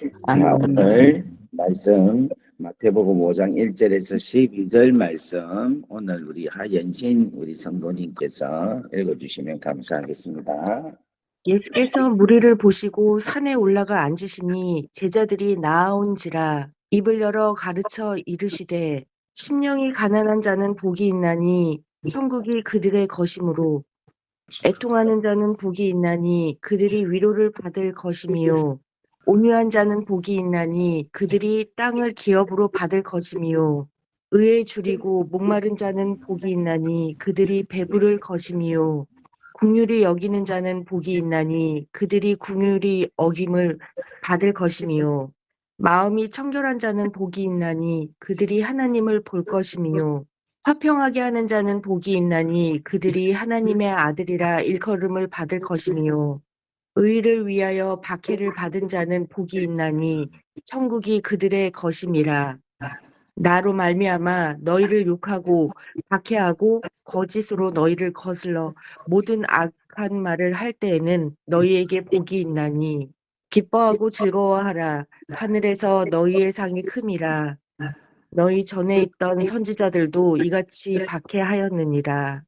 자, 아멘. 오늘 말씀 마태복음 5장 1절에서 12절 말씀 오늘 우리 하연신 우리 성도님께서 읽어주시면 감사하겠습니다. 예수께서 무리를 보시고 산에 올라가 앉으시니 제자들이 나아온지라 입을 열어 가르쳐 이르시되 심령이 가난한 자는 복이 있나니 천국이 그들의 것이므로 애통하는 자는 복이 있나니 그들이 위로를 받을 것이미요 온유한 자는 복이 있나니 그들이 땅을 기업으로 받을 것이미요 의에 줄이고 목마른 자는 복이 있나니 그들이 배부를 것이미요 긍휼히 여기는 자는 복이 있나니 그들이 긍휼히 어김을 받을 것이미요 마음이 청결한 자는 복이 있나니 그들이 하나님을 볼 것이미요 화평하게 하는 자는 복이 있나니 그들이 하나님의 아들이라 일컬음을 받을 것이미요 의를 위하여 박해를 받은 자는 복이 있나니 천국이 그들의 것임이라 나로 말미암아 너희를 욕하고 박해하고 거짓으로 너희를 거슬러 모든 악한 말을 할 때에는 너희에게 복이 있나니 기뻐하고 즐거워하라 하늘에서 너희의 상이 큼이라 너희 전에 있던 선지자들도 이같이 박해하였느니라.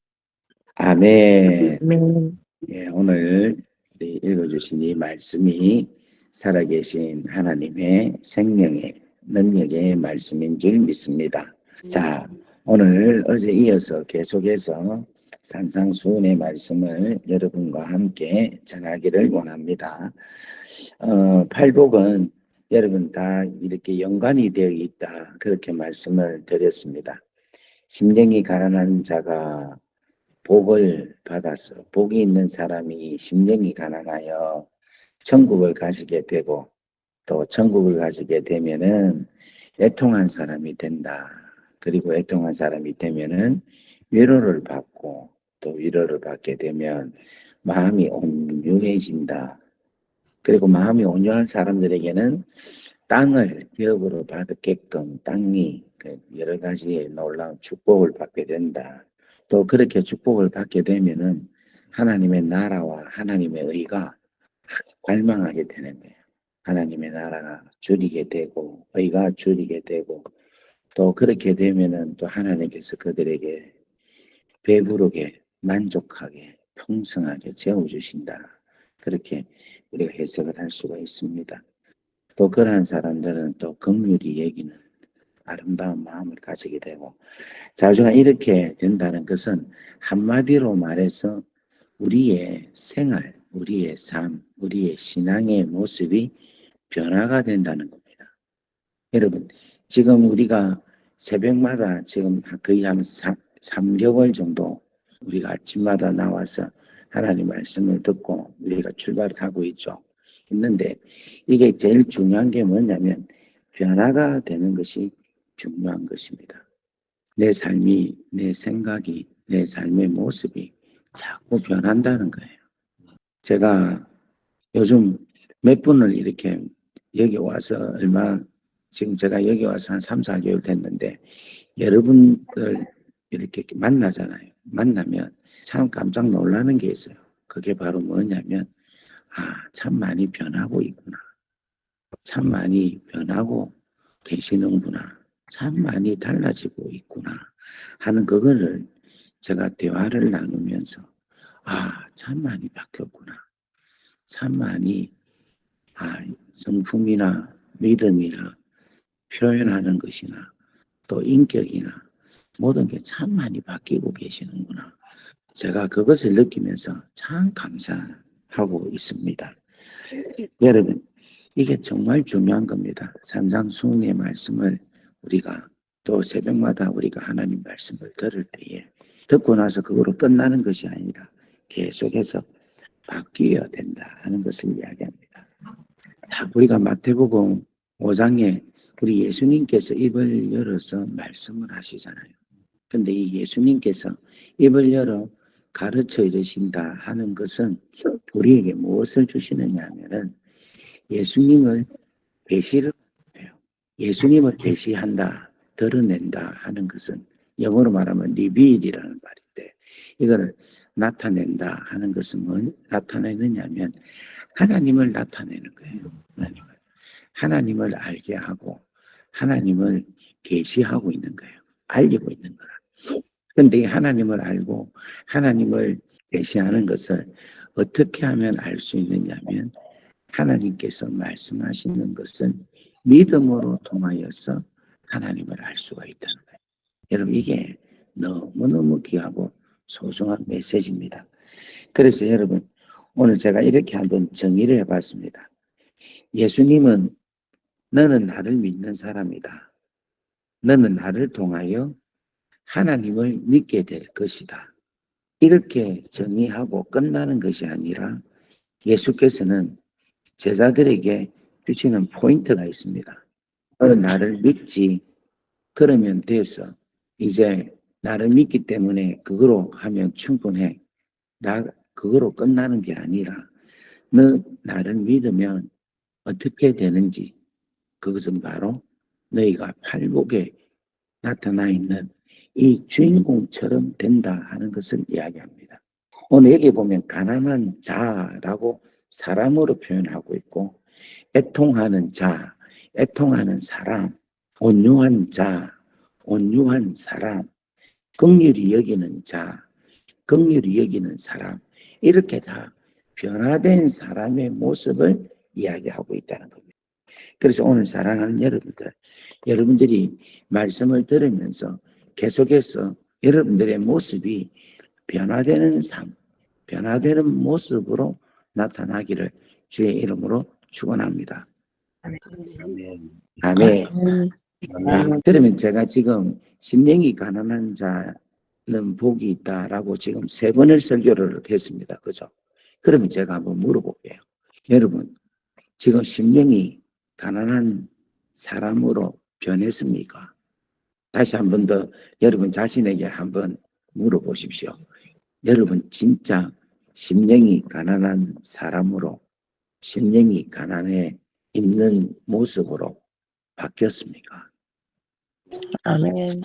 아멘. 아멘. 예, 오늘 우리 읽어주신 이 말씀이 살아계신 하나님의 생명의 능력의 말씀인 줄 믿습니다. 자, 오늘 어제 이어서 계속해서 산상수훈의 말씀을 여러분과 함께 전하기를 원합니다. 팔복은 여러분 다 이렇게 연관이 되어 있다 그렇게 말씀을 드렸습니다. 심령이 가난한 자가 복을 받아서 복이 있는 사람이 심령이 가난하여 천국을 가지게 되고 또 천국을 가지게 되면은 애통한 사람이 된다. 그리고 애통한 사람이 되면은 위로를 받고 또 위로를 받게 되면 마음이 온유해진다. 그리고 마음이 온유한 사람들에게는 땅을 기업으로 받게끔 땅이 여러 가지의 놀라운 축복을 받게 된다. 또 그렇게 축복을 받게 되면은 하나님의 나라와 하나님의 의가 갈망하게 되는 거예요. 하나님의 나라가 줄이게 되고 의가 줄이게 되고 또 그렇게 되면은 또 하나님께서 그들에게 배부르게 만족하게 풍성하게 채워주신다. 그렇게 우리가 해석을 할 수가 있습니다. 또 그러한 사람들은 또 긍휼히 여기는 아름다운 마음을 가지게 되고 자주가 이렇게 된다는 것은 한마디로 말해서 우리의 생활, 우리의 삶, 우리의 신앙의 모습이 변화가 된다는 겁니다. 여러분, 지금 우리가 새벽마다 지금 거의 한 3개월 정도 우리가 아침마다 나와서 하나님 말씀을 듣고 우리가 출발을 하고 있는데 이게 제일 중요한 게 뭐냐면 변화가 되는 것이 중요한 것입니다. 내 삶이, 내 생각이, 내 삶의 모습이 자꾸 변한다는 거예요. 제가 요즘 몇 분을 이렇게 여기 와서 지금 제가 여기 와서 한 3, 4개월 됐는데 여러분들 이렇게 만나잖아요. 만나면 참 깜짝 놀라는 게 있어요. 그게 바로 뭐냐면 참 많이 변하고 있구나. 참 많이 변하고 계시는구나. 참 많이 달라지고 있구나 하는 그거를 제가 대화를 나누면서 참 많이 바뀌었구나. 참 많이 성품이나 믿음이나 표현하는 것이나 또 인격이나 모든 게 참 많이 바뀌고 계시는구나. 제가 그것을 느끼면서 참 감사하고 있습니다. 여러분, 이게 정말 중요한 겁니다. 산상수훈의 말씀을 우리가 또 새벽마다 우리가 하나님 말씀을 들을 때에 듣고 나서 그거로 끝나는 것이 아니라 계속해서 바뀌어야 된다 하는 것을 이야기합니다. 우리가 마태복음 5장에 우리 예수님께서 입을 열어서 말씀을 하시잖아요. 근데 이 예수님께서 입을 열어 가르쳐 이르신다 하는 것은 우리에게 무엇을 주시느냐 하면은 예수님을 계시를 해요. 예수님을 계시한다, 드러낸다 하는 것은 영어로 말하면 리빌이라는 말인데 이거를 나타낸다 하는 것은 뭘 나타내느냐면 하나님을 나타내는 거예요. 하나님을 알게 하고 하나님을 계시하고 있는 거예요. 알리고 있는 거라. 그런데 하나님을 알고 하나님을 계시하는 것을 어떻게 하면 알 수 있느냐면 하나님께서 말씀하시는 것은 믿음으로 통하여서 하나님을 알 수가 있다는 거예요. 여러분 이게 너무너무 귀하고 소중한 메시지입니다. 그래서 여러분 오늘 제가 이렇게 한번 정의를 해봤습니다. 예수님은 너는 나를 믿는 사람이다. 너는 나를 통하여 하나님을 믿게 될 것이다. 이렇게 정의하고 끝나는 것이 아니라 예수께서는 제자들에게 주시는 포인트가 있습니다. 너는 나를 믿지. 그러면 돼서 이제 나를 믿기 때문에 그거로 하면 충분해. 그거로 끝나는 게 아니라 너 나를 믿으면 어떻게 되는지 그것은 바로 너희가 팔복에 나타나 있는 이 주인공처럼 된다 하는 것을 이야기합니다. 오늘 여기 보면 가난한 자라고 사람으로 표현하고 있고 애통하는 자, 애통하는 사람, 온유한 자, 온유한 사람, 긍휼히 여기는 자, 긍휼히 여기는 사람 이렇게 다 변화된 사람의 모습을 이야기하고 있다는 겁니다. 그래서 오늘 사랑하는 여러분들, 여러분들이 말씀을 들으면서 계속해서 여러분들의 모습이 변화되는 삶, 변화되는 모습으로 나타나기를 주의 이름으로 축원합니다. 아멘. 그러면 제가 지금 심령이 가난한 자는 복이 있다라고 지금 3번을 설교를 했습니다. 그죠? 그러면 제가 한번 물어볼게요. 여러분, 지금 심령이 가난한 사람으로 변했습니까? 다시 한 번 더 여러분 자신에게 한번 물어보십시오. 여러분 진짜 심령이 가난한 사람으로 심령이 가난해 있는 모습으로 바뀌었습니까? 아멘.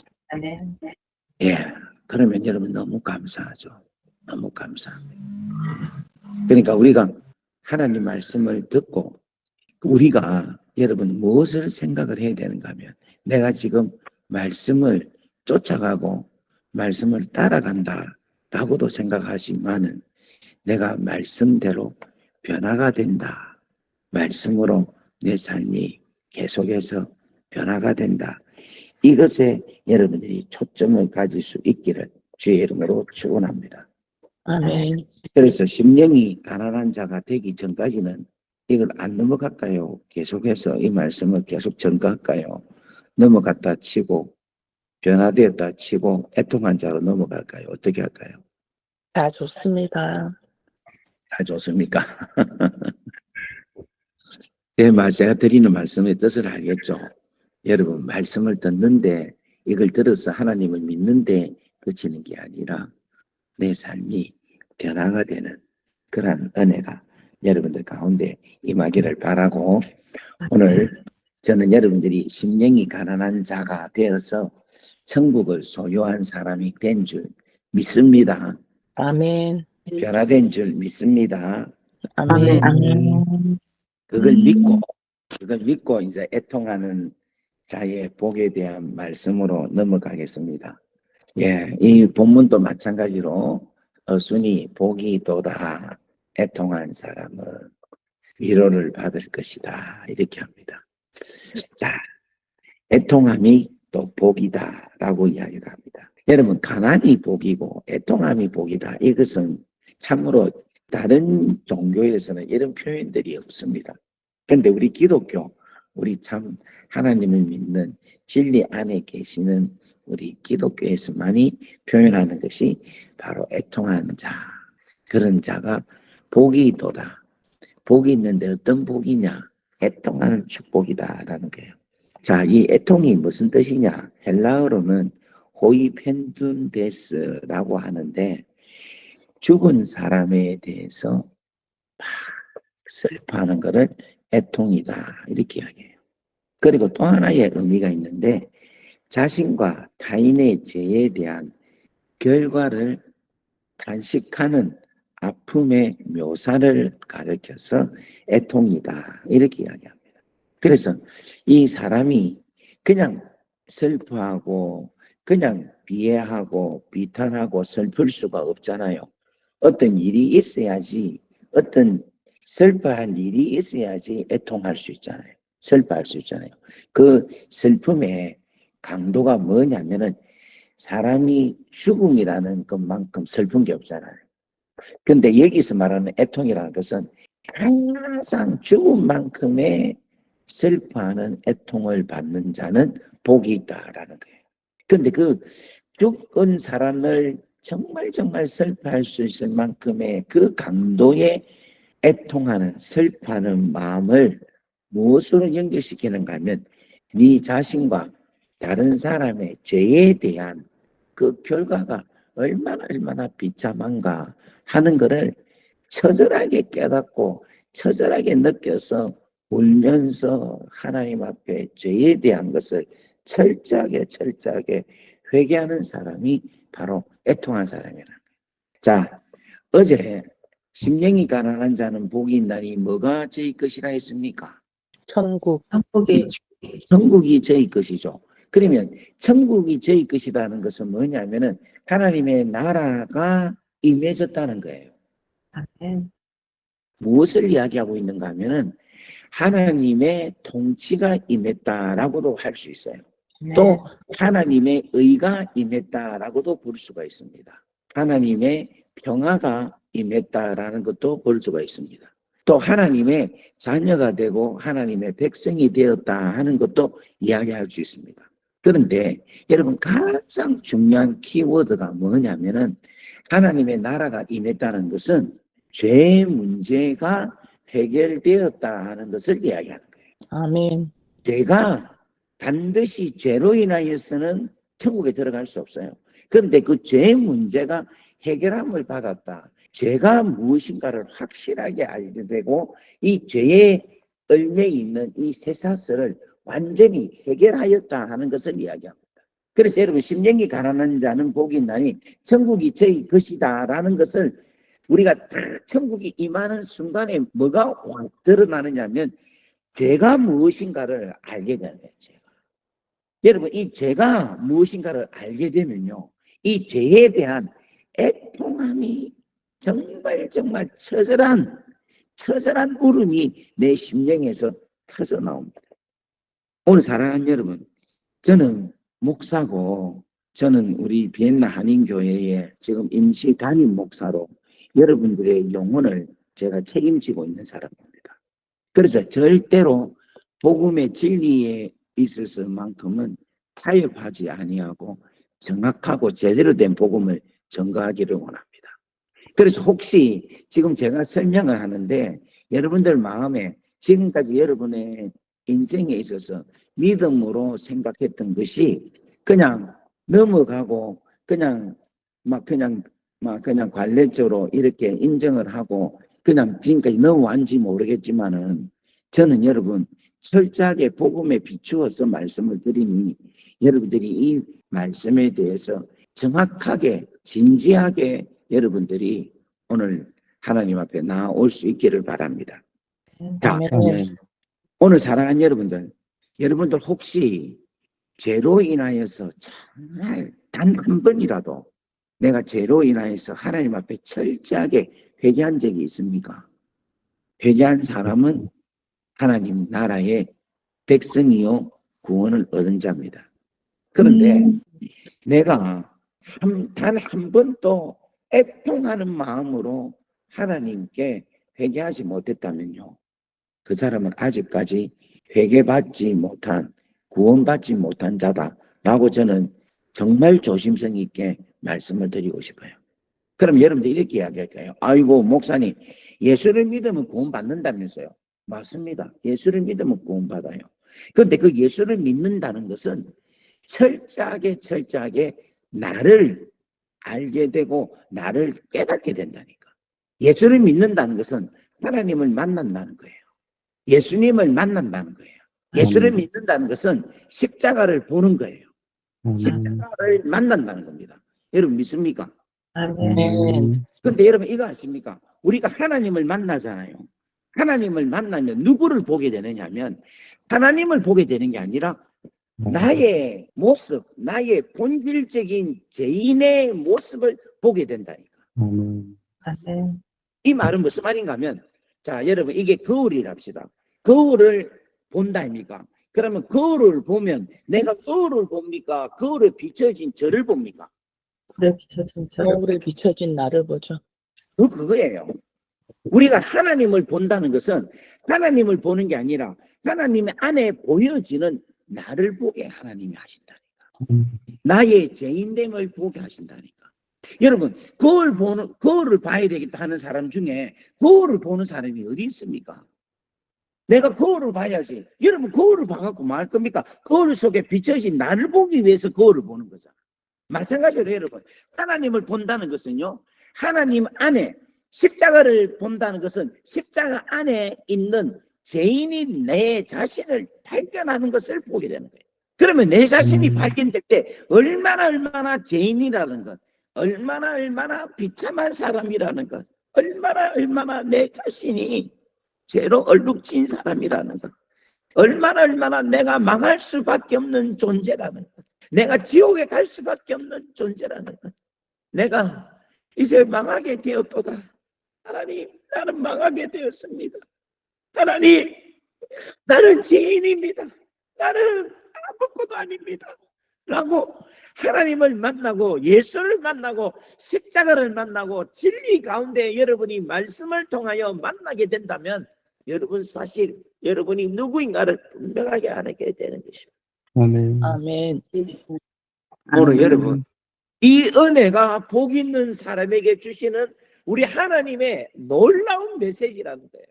예. 그러면 여러분 너무 감사하죠. 너무 감사합니다. 그러니까 우리가 하나님 말씀을 듣고 우리가 여러분 무엇을 생각을 해야 되는가 하면 내가 지금 말씀을 쫓아가고 말씀을 따라간다 라고도 생각하지만은 내가 말씀대로 변화가 된다. 말씀으로 내 삶이 계속해서 변화가 된다. 이것에 여러분들이 초점을 가질 수 있기를 주의 이름으로 축원합니다. 아멘. 그래서 심령이 가난한 자가 되기 전까지는 이걸 안 넘어갈까요? 계속해서 이 말씀을 계속 전가할까요? 넘어갔다 치고 변화되었다 치고 애통한 자로 넘어갈까요? 어떻게 할까요? 다 좋습니다. 다 좋습니까? 제가 드리는 말씀의 뜻을 알겠죠? 여러분 말씀을 듣는데 이걸 들어서 하나님을 믿는데 그치는 게 아니라 내 삶이 변화가 되는 그러한 은혜가 여러분들 가운데 임하기를 바라고 오늘 저는 여러분들이 심령이 가난한 자가 되어서 천국을 소유한 사람이 된 줄 믿습니다. 아멘. 변화된 줄 믿습니다. 아멘. 그걸 믿고 이제 애통하는 자의 복에 대한 말씀으로 넘어가겠습니다. 예, 이 본문도 마찬가지로 어순이 복이 도다 애통한 사람은 위로를 받을 것이다 이렇게 합니다. 자, 애통함이 또 복이다라고 이야기를 합니다. 여러분 가난이 복이고 애통함이 복이다. 이것은 참으로 다른 종교에서는 이런 표현들이 없습니다. 그런데 우리 기독교, 우리 참 하나님을 믿는 진리 안에 계시는 우리 기독교에서만이 표현하는 것이 바로 애통하는 자. 그런 자가 복이 있도다. 복이 있는데 어떤 복이냐? 애통하는 축복이다라는 거예요. 자, 이 애통이 무슨 뜻이냐? 헬라어로는 호이펜둔데스라고 하는데 죽은 사람에 대해서 막 슬퍼하는 것을 애통이다 이렇게 이야기해요. 그리고 또 하나의 의미가 있는데 자신과 타인의 죄에 대한 결과를 탄식하는 아픔의 묘사를 가리켜서 애통이다 이렇게 이야기합니다. 그래서 이 사람이 그냥 슬퍼하고 그냥 비애하고 비탄하고 슬플 수가 없잖아요. 어떤 일이 있어야지, 어떤 슬퍼할 일이 있어야지 애통할 수 있잖아요. 슬퍼할 수 있잖아요. 그 슬픔의 강도가 뭐냐면은 사람이 죽음이라는 것만큼 슬픈 게 없잖아요. 근데 여기서 말하는 애통이라는 것은 항상 죽음만큼의 슬퍼하는 애통을 받는 자는 복이 있다라는 거예요. 근데 그 죽은 사람을 정말 정말 슬퍼할 수 있을 만큼의 그 강도의 애통하는 슬퍼하는 마음을 무엇으로 연결시키는가 하면 네 자신과 다른 사람의 죄에 대한 그 결과가 얼마나 비참한가 하는 것을 처절하게 깨닫고 처절하게 느껴서 울면서 하나님 앞에 죄에 대한 것을 철저하게 회개하는 사람이 바로 애통한 사람이라는 거예요. 자, 어제 심령이 가난한 자는 복이 있나니 뭐가 저희 것이라 했습니까? 천국. 천국이 저희 것이죠. 그러면 천국이 저희 것이라는 것은 뭐냐면은 하나님의 나라가 임해졌다는 거예요. 무엇을 이야기하고 있는가 하면은 하나님의 통치가 임했다라고도 할 수 있어요. 또 하나님의 의가 임했다라고도 볼 수가 있습니다. 하나님의 평화가 임했다라는 것도 볼 수가 있습니다. 또 하나님의 자녀가 되고 하나님의 백성이 되었다 하는 것도 이야기할 수 있습니다. 그런데 여러분 가장 중요한 키워드가 뭐냐면은 하나님의 나라가 임했다는 것은 죄 문제가 해결되었다 하는 것을 이야기하는 거예요. 아멘. 죄가 반드시 죄로 인하여서는 천국에 들어갈 수 없어요. 그런데 그 죄 문제가 해결함을 받았다. 죄가 무엇인가를 확실하게 알게 되고 이 죄의 얼매에 있는 이 쇠사슬을 완전히 해결하였다 하는 것을 이야기합니다. 그래서 여러분 심령이 가난한 자는 복이 있나니 천국이 저희 것이다 라는 것을 우리가 다 천국이 임하는 순간에 뭐가 확 드러나느냐 하면 죄가 무엇인가를 알게 되는 거예요. 여러분 이 죄가 무엇인가를 알게 되면요 이 죄에 대한 애통함이 정말 처절한 울음이 내 심령에서 터져 나옵니다. 오늘 사랑하는 여러분, 저는 목사고 저는 우리 비엔나 한인교회에 지금 임시 담임 목사로 여러분들의 영혼을 제가 책임지고 있는 사람입니다. 그래서 절대로 복음의 진리에 있어서만큼은 타협하지 아니하고 정확하고 제대로 된 복음을 전가하기를 원합니다. 그래서 혹시 지금 제가 설명을 하는데 여러분들 마음에 지금까지 여러분의 인생에 있어서 믿음으로 생각했던 것이 그냥 넘어가고 그냥 관례적으로 이렇게 인정을 하고 그냥 지금까지 넘어왔는지 모르겠지만은 저는 여러분 철저하게 복음에 비추어서 말씀을 드리니 여러분들이 이 말씀에 대해서 정확하게 진지하게 여러분들이 오늘 하나님 앞에 나아올 수 있기를 바랍니다. 자, 아멘. 오늘 사랑하는 여러분들 혹시 죄로 인하여서 정말 단 한 번이라도 내가 죄로 인하여서 하나님 앞에 철저하게 회개한 적이 있습니까? 회개한 사람은 하나님 나라의 백성이요 구원을 얻은 자입니다. 그런데 내가 단 한 번도 애통하는 마음으로 하나님께 회개하지 못했다면요 그 사람은 아직까지 회개받지 못한 구원받지 못한 자다라고 저는 정말 조심성 있게 말씀을 드리고 싶어요. 그럼 여러분들 이렇게 이야기할까요? 아이고 목사님 예수를 믿으면 구원받는다면서요. 맞습니다. 예수를 믿으면 구원받아요. 그런데 그 예수를 믿는다는 것은 철저하게 나를 알게 되고 나를 깨닫게 된다니까. 예수를 믿는다는 것은 하나님을 만난다는 거예요. 예수님을 만난다는 거예요. 예수를 믿는다는 것은 십자가를 보는 거예요. 십자가를 만난다는 겁니다. 여러분 믿습니까? 아멘. 그런데 여러분 이거 아십니까? 우리가 하나님을 만나잖아요. 하나님을 만나면 누구를 보게 되느냐면 하나님을 보게 되는 게 아니라 나의 모습, 나의 본질적인 죄인의 모습을 보게 된다니까. 아멘. 이 말은 무슨 말인가 하면, 자, 여러분, 이게 거울이랍시다. 거울을 본다 아닙니까? 그러면 거울을 보면 내가 거울을 봅니까? 거울에 비춰진 저를 봅니까? 거울에 비춰진 나를 보죠. 그거예요. 우리가 하나님을 본다는 것은 하나님을 보는 게 아니라 하나님 안에 보여지는 나를 보게 하나님이 하신다니까. 나의 죄인됨을 보게 하신다니까. 여러분, 거울을 봐야 되겠다 하는 사람 중에 거울을 보는 사람이 어디 있습니까? 내가 거울을 봐야지. 여러분, 거울을 봐갖고 뭐 할 겁니까? 거울 속에 비춰진 나를 보기 위해서 거울을 보는 거잖아. 마찬가지로 여러분, 하나님을 본다는 것은요, 하나님 안에 십자가를 본다는 것은 십자가 안에 있는 죄인인 내 자신을 발견하는 것을 보게 되는 거예요. 그러면 내 자신이 발견될 때 얼마나 죄인이라는 것, 얼마나 비참한 사람이라는 것, 얼마나 내 자신이 죄로 얼룩진 사람이라는 것, 얼마나 내가 망할 수밖에 없는 존재라는 것, 내가 지옥에 갈 수밖에 없는 존재라는 것, 내가 이제 망하게 되었도다. 하나님, 나는 망하게 되었습니다. 하나님, 나는 죄인입니다. 나는 아무것도 아닙니다. 라고 하나님을 만나고 예수를 만나고 십자가를 만나고 진리 가운데 여러분이 말씀을 통하여 만나게 된다면 여러분 사실 여러분이 누구인가를 분명하게 알게 되는 것입니다. 아멘. 오늘 여러분, 이 은혜가 복 있는 사람에게 주시는 우리 하나님의 놀라운 메시지라는 거예요.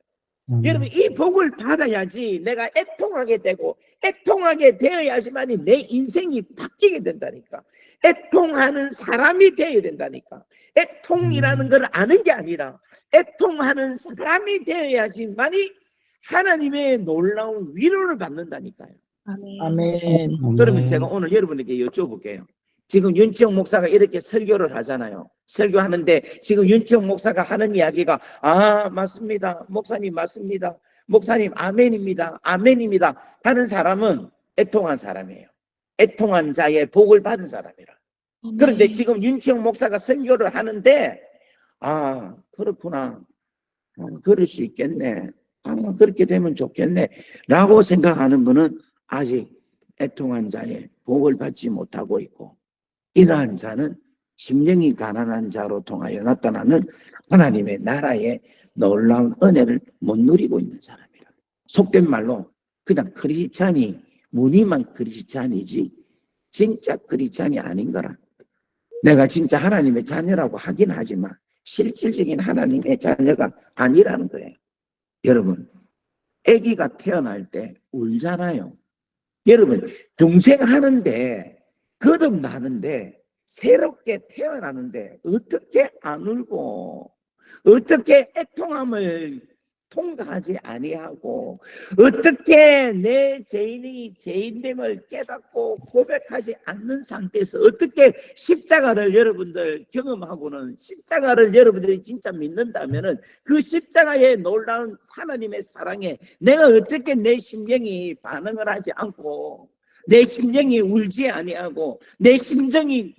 여러분, 이 복을 받아야지 내가 애통하게 되고 애통하게 되어야지만이 내 인생이 바뀌게 된다니까. 애통하는 사람이 되어야 된다니까. 애통이라는 걸 아는 게 아니라 애통하는 사람이 되어야지만이 하나님의 놀라운 위로를 받는다니까요. 아멘. 그러면 제가 오늘 여러분에게 여쭤볼게요. 지금 윤치영 목사가 이렇게 설교를 하잖아요. 설교하는데 지금 윤치영 목사가 하는 이야기가 맞습니다. 목사님 맞습니다. 목사님 아멘입니다. 아멘입니다. 하는 사람은 애통한 사람이에요. 애통한 자의 복을 받은 사람이라. 그런데 지금 윤치영 목사가 설교를 하는데 그렇구나. 그럴 수 있겠네. 그렇게 되면 좋겠네. 라고 생각하는 분은 아직 애통한 자의 복을 받지 못하고 있고 이러한 자는 심령이 가난한 자로 통하여 나타나는 하나님의 나라의 놀라운 은혜를 못 누리고 있는 사람이라. 속된 말로 그냥 크리스찬이 무늬만 크리스찬이지 진짜 크리스찬이 아닌 거라. 내가 진짜 하나님의 자녀라고 하긴 하지만 실질적인 하나님의 자녀가 아니라는 거예요. 여러분, 아기가 태어날 때 울잖아요. 여러분, 동생하는데 거듭나는데 새롭게 태어나는데 어떻게 안 울고 어떻게 애통함을 통과하지 아니하고 어떻게 내 죄인이 죄인됨을 깨닫고 고백하지 않는 상태에서 어떻게 십자가를 여러분들 경험하고는 십자가를 여러분들이 진짜 믿는다면은 그 십자가의 놀라운 하나님의 사랑에 내가 어떻게 내 심령이 반응을 하지 않고 내 심령이 울지 아니하고 내 심령이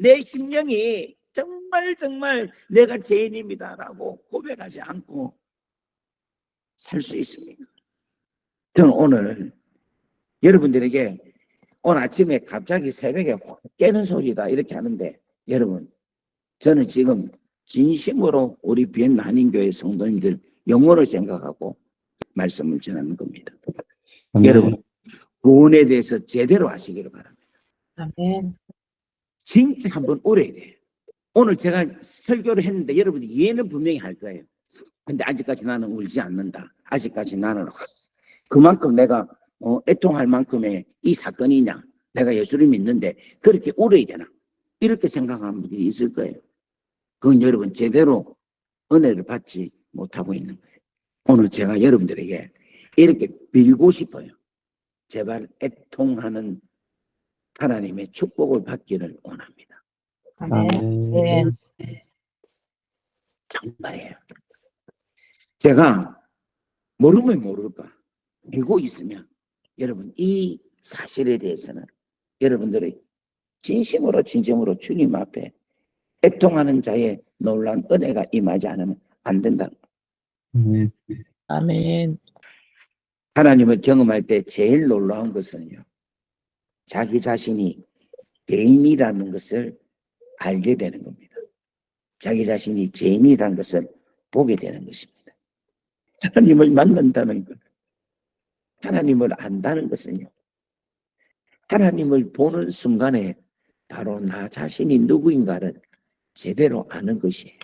정말 내가 죄인입니다라고 고백하지 않고 살 수 있습니까? 저는 오늘 여러분들에게 오늘 아침에 갑자기 새벽에 확 깨는 소리다 이렇게 하는데 여러분, 저는 지금 진심으로 우리 비엔 한인교회 성도님들 영혼을 생각하고 말씀을 전하는 겁니다. 여러분, 구원에 대해서 제대로 아시기를 바랍니다. 아멘. 진짜 한번 울어야 돼요. 오늘 제가 설교를 했는데 여러분이 이해는 분명히 할 거예요. 근데 아직까지 나는 울지 않는다. 아직까지 나는 그만큼 내가 애통할 만큼의 이 사건이냐. 내가 예수를 믿는데 그렇게 울어야 되나. 이렇게 생각하는 분들이 있을 거예요. 그건 여러분 제대로 은혜를 받지 못하고 있는 거예요. 오늘 제가 여러분들에게 이렇게 빌고 싶어요. 제발 애통하는 하나님의 축복을 받기를 원합니다. 아멘. 정말이에요. 제가 모르면 모를까? 알고 있으면 여러분 이 사실에 대해서는 여러분들이 진심으로 주님 앞에 애통하는 자의 놀라운 은혜가 임하지 않으면 안 된다. 아멘. 하나님을 경험할 때 제일 놀라운 것은요, 자기 자신이 죄인이라는 것을 알게 되는 겁니다. 자기 자신이 죄인이라는 것을 보게 되는 것입니다. 하나님을 만난다는 것, 하나님을 안다는 것은요, 하나님을 보는 순간에 바로 나 자신이 누구인가를 제대로 아는 것이에요.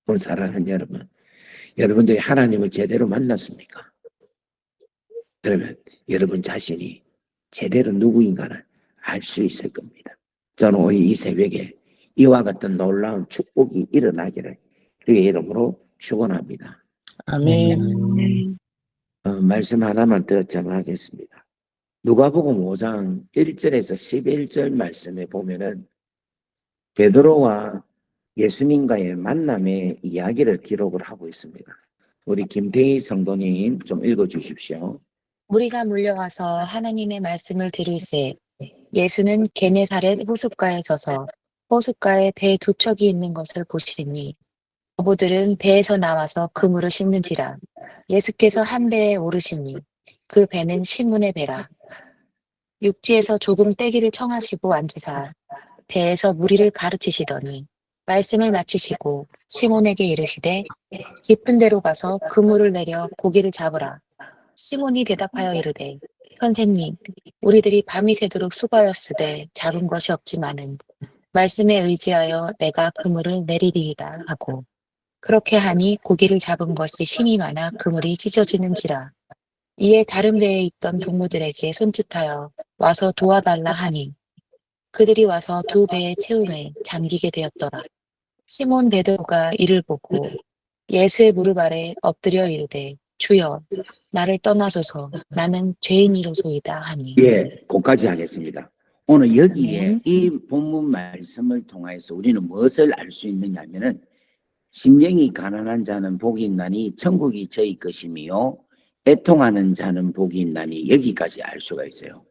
오늘 사랑하는 여러분, 여러분들이 하나님을 제대로 만났습니까? 그러면 여러분 자신이 제대로 누구인가를 알 수 있을 겁니다. 저는 오늘 이 새벽에 이와 같은 놀라운 축복이 일어나기를 주의 이름으로 축원합니다. 아멘. 말씀 하나만 더 전하겠습니다. 누가복음 5장 1절에서 11절 말씀에 보면은 베드로와 예수님과의 만남의 이야기를 기록을 하고 있습니다. 우리 김태희 성도님 좀 읽어주십시오. 무리가 몰려와서 하나님의 말씀을 들을새 예수는 게네사렛 호숫가에 서서 호숫가에 배 두 척이 있는 것을 보시니 어부들은 배에서 나와서 그물을 씻는지라. 예수께서 한 배에 오르시니 그 배는 시몬의 배라. 육지에서 조금 떼기를 청하시고 앉으사 배에서 무리를 가르치시더니 말씀을 마치시고 시몬에게 이르시되 깊은 데로 가서 그물을 내려 고기를 잡으라. 시몬이 대답하여 이르되 선생님, 우리들이 밤이 새도록 수고하였으되 잡은 것이 없지만은 말씀에 의지하여 내가 그물을 내리리이다 하고 그렇게 하니 고기를 잡은 것이 심이 많아 그물이 찢어지는지라. 이에 다른 배에 있던 동무들에게 손짓하여 와서 도와달라 하니 그들이 와서 두 배의 채움에 잠기게 되었더라. 시몬 베드로가 이를 보고 예수의 무릎 아래 엎드려 이르되 주여 나를 떠나소서 나는 죄인이로소이다 하니. 예, 거기까지 하겠습니다. 오늘 여기에 아멘. 이 본문 말씀을 통해서 우리는 무엇을 알 수 있느냐면은 심령이 가난한 자는 복이 있나니 천국이 저희 것이며 애통하는 자는 복이 있나니 여기까지 알 수가 있어요.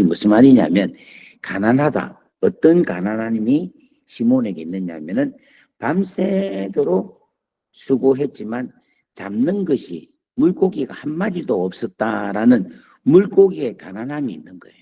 무슨 말이냐면 가난하다. 어떤 가난함이 시몬에게 있느냐면은 밤새도록 수고했지만 잡는 것이 물고기가 한 마리도 없었다라는 물고기의 가난함이 있는 거예요.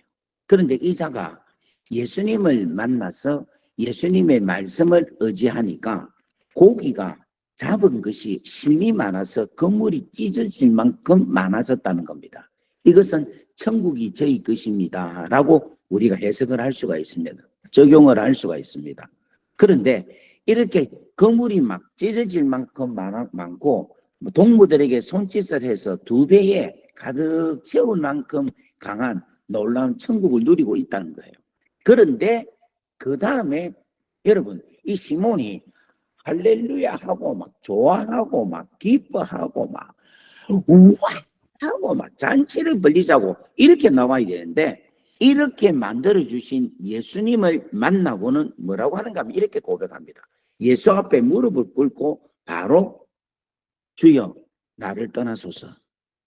그런데 이 자가 예수님을 만나서 예수님의 말씀을 의지하니까 고기가 잡은 것이 힘이 많아서 그물이 찢어질 만큼 많아졌다는 겁니다. 이것은 천국이 저희 것입니다 라고 우리가 해석을 할 수가 있습니다. 적용을 할 수가 있습니다. 그런데 이렇게 그물이 막 찢어질 만큼 많고 동무들에게 손짓을 해서 두 배에 가득 채울 만큼 강한 놀라운 천국을 누리고 있다는 거예요. 그런데 그 다음에 여러분 이 시몬이 할렐루야 하고 막 좋아하고 막 기뻐하고 막 우와 하고 막 잔치를 벌리자고 이렇게 나와야 되는데 이렇게 만들어주신 예수님을 만나고는 뭐라고 하는가 하면 이렇게 고백합니다. 예수 앞에 무릎을 꿇고 바로 주여 나를 떠나소서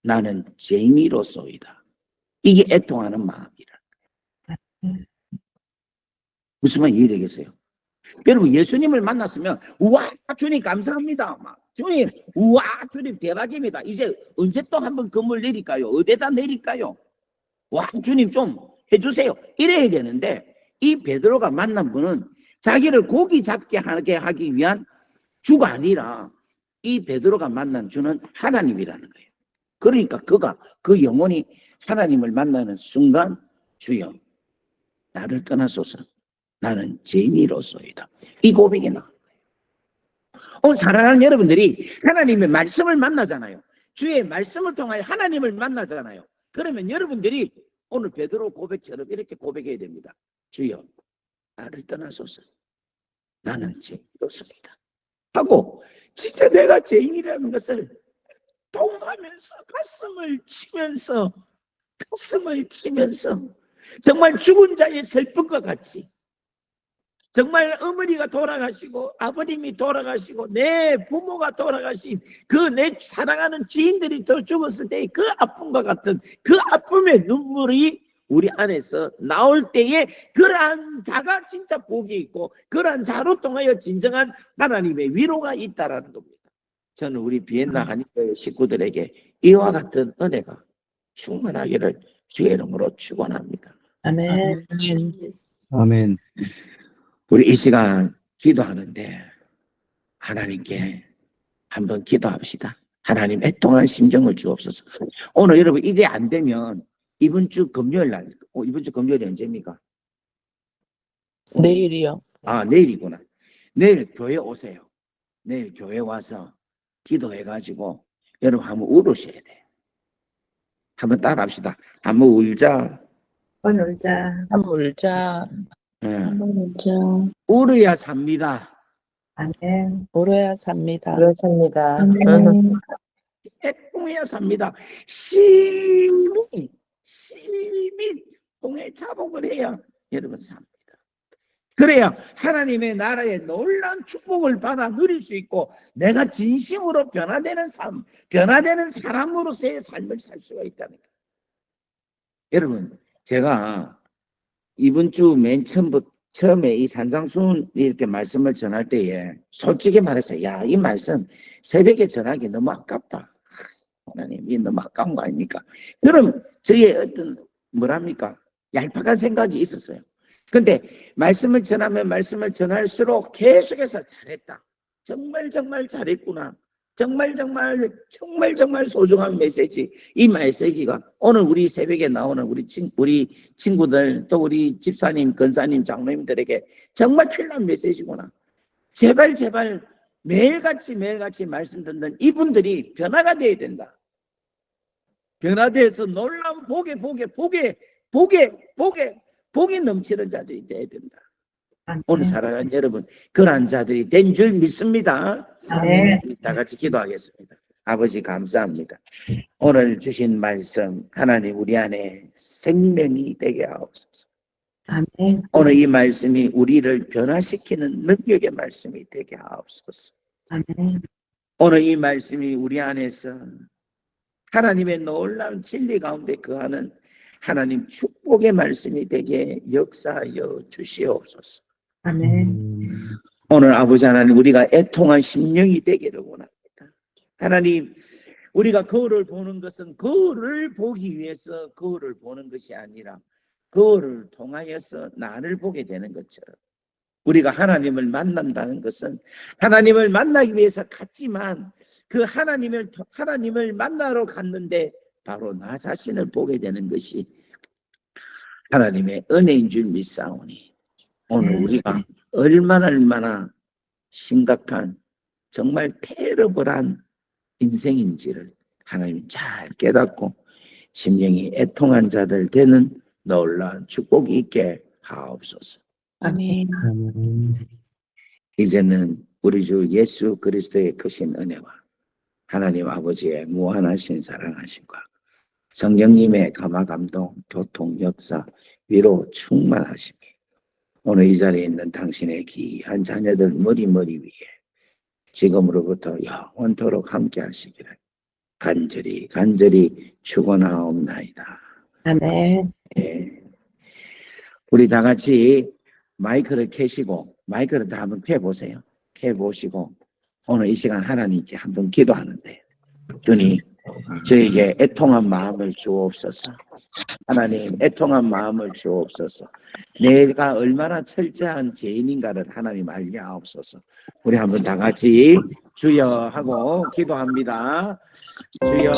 나는 죄인이로소이다. 이게 애통하는 마음이라. 무슨 말 이해되겠어요? 여러분 예수님을 만났으면 우와 주님 감사합니다. 막 주님 우와 주님 대박입니다. 이제 언제 또 한번 건물 내릴까요? 어디다 내릴까요? 와 주님 좀 해주세요. 이래야 되는데 이 베드로가 만난 분은 자기를 고기 잡게 하기 위한 주가 아니라 이 베드로가 만난 주는 하나님이라는 거예요. 그러니까 그가 그 영혼이 하나님을 만나는 순간 주여 나를 떠나소서 나는 죄인이로소이다. 이 고백이 나온 거예요. 오늘 사랑하는 여러분들이 하나님의 말씀을 만나잖아요. 주의 말씀을 통하여 하나님을 만나잖아요. 그러면 여러분들이 오늘 베드로 고백처럼 이렇게 고백해야 됩니다. 주여 나를 떠나소서 나는 죄인이로소이다 하고 진짜 내가 죄인이라는 것을 동하면서 가슴을 치면서 정말 죽은 자의 슬픔과 같이 정말 어머니가 돌아가시고 아버님이 돌아가시고 내 부모가 돌아가신 그 내 사랑하는 지인들이 또 죽었을 때 그 아픔과 같은 그 아픔의 눈물이 우리 안에서 나올 때에 그러한 자가 진짜 복이 있고 그러한 자로 통하여 진정한 하나님의 위로가 있다라는 겁니다. 저는 우리 비엔나 한인교회 식구들에게 이와 같은 은혜가 충만하기를 주의 이름으로 축원합니다. 아멘. 아멘. 우리 이 시간 기도하는데 하나님께 한번 기도합시다. 하나님 애통한 심정을 주옵소서. 오늘 여러분 이게 안 되면 이번 주 금요일 날, 이번 주 금요일이 언제입니까? 내일이요. 아, 내일이구나. 내일 교회 오세요. 내일 교회 와서 기도해가지고 여러분 한번 울으셔야 돼요. 한번 따라합시다. 한번 울자. 한번 울자. 예. 울어야 삽니다. 아멘. 울어야 삽니다. 그렇습니다. 애통해야 삽니다. 심히 통해 자복을 해야 여러분 삽니다. 그래야 하나님의 나라의 놀라운 축복을 받아 누릴 수 있고 내가 진심으로 변화되는 삶, 변화되는 사람으로서의 삶을 살 수가 있다는 거예요. 여러분, 제가 이번 주 맨 처음에 이 산상수훈 이렇게 말씀을 전할 때에 솔직히 말해서 야, 이 말씀 새벽에 전하기 너무 아깝다. 하나님, 이 너무 아까운 거 아닙니까? 그럼 저의 어떤 뭐랍니까? 얄팍한 생각이 있었어요. 근데 말씀을 전하면 말씀을 전할수록 계속해서 잘했다. 정말 잘했구나. 정말 소중한 메시지. 이 메시지가 오늘 우리 새벽에 나오는 우리 친구들 또 우리 집사님, 권사님, 장로님들에게 정말 필요한 메시지구나. 제발 매일같이 말씀 듣는 이분들이 변화가 돼야 된다. 변화돼서 놀라운 복이 넘치는 자들이 돼야 된다. 오늘 사랑하는 여러분, 그러한 자들이 된 줄 믿습니다. 아멘. 다 같이 기도하겠습니다. 아버지 감사합니다. 오늘 주신 말씀 하나님 우리 안에 생명이 되게 하옵소서. 아멘. 오늘 이 말씀이 우리를 변화시키는 능력의 말씀이 되게 하옵소서. 아멘. 오늘 이 말씀이 우리 안에서 하나님의 놀라운 진리 가운데 거하는 하나님 축복의 말씀이 되게 역사하여 주시옵소서. 아멘. 오늘 아버지 하나님 우리가 애통한 심령이 되기를 원합니다. 하나님 우리가 거울을 보는 것은 거울을 보기 위해서 거울을 보는 것이 아니라 거울을 통하여서 나를 보게 되는 것처럼 우리가 하나님을 만난다는 것은 하나님을 만나기 위해서 갔지만 그 하나님을 만나러 갔는데 바로 나 자신을 보게 되는 것이 하나님의 은혜인 줄 믿사오니 오늘 우리가 얼마나 심각한 정말 테러블한 인생인지를 하나님 잘 깨닫고 심령이 애통한 자들 되는 놀라운 축복이 있게 하옵소서. 아멘. 이제는 우리 주 예수 그리스도의 크신 은혜와 하나님 아버지의 무한하신 사랑하심과 성령님의 감화감동, 교통, 역사, 위로 충만하심이 오늘 이 자리에 있는 당신의 귀한 자녀들 머리 위에 지금으로부터 영원토록 함께 하시기를 간절히 축원하옵나이다. 아멘. 예. 우리 다 같이 마이크를 켜시고 마이크를 다 한번 켜보세요. 켜보시고 오늘 이 시간 하나님께 한번 기도하는데 주님 저에게 애통한 마음을 주옵소서. 하나님 애통한 마음을 주옵소서. 내가 얼마나 철저한 죄인인가를 하나님 알게 하옵소서. 우리 한번 다 같이 주여 하고 기도합니다. 주여